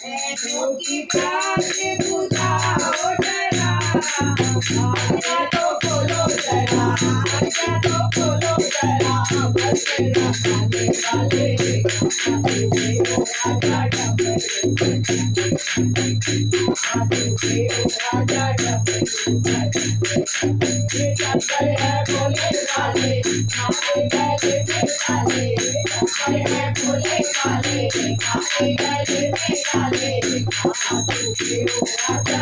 की प्यासे तुझा ओढला आज्ञा तो बोलो जरा आज्ञा तो बोलो जरा बसेरा काले काले राजा डबल है बोले वाले आगे गए वाले है बोले वाले आगे गए वाले राजा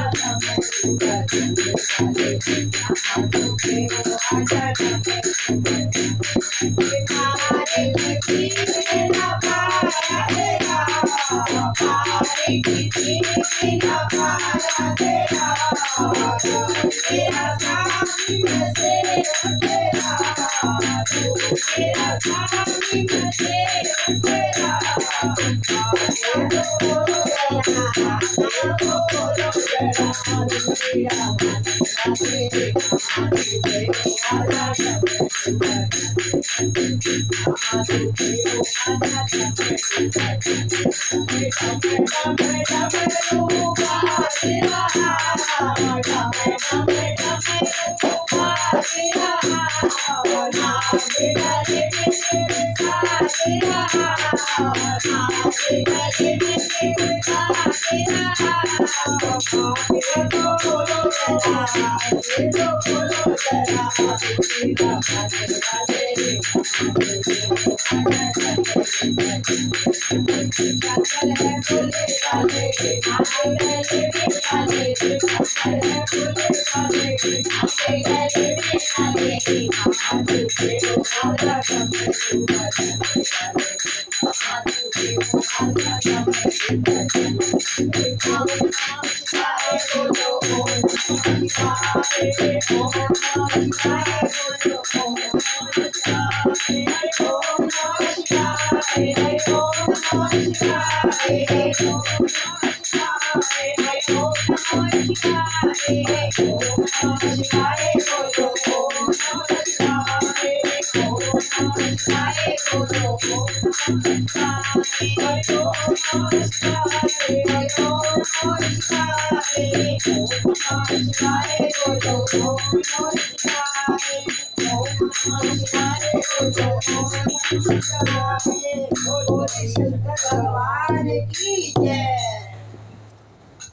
भगवान की जय।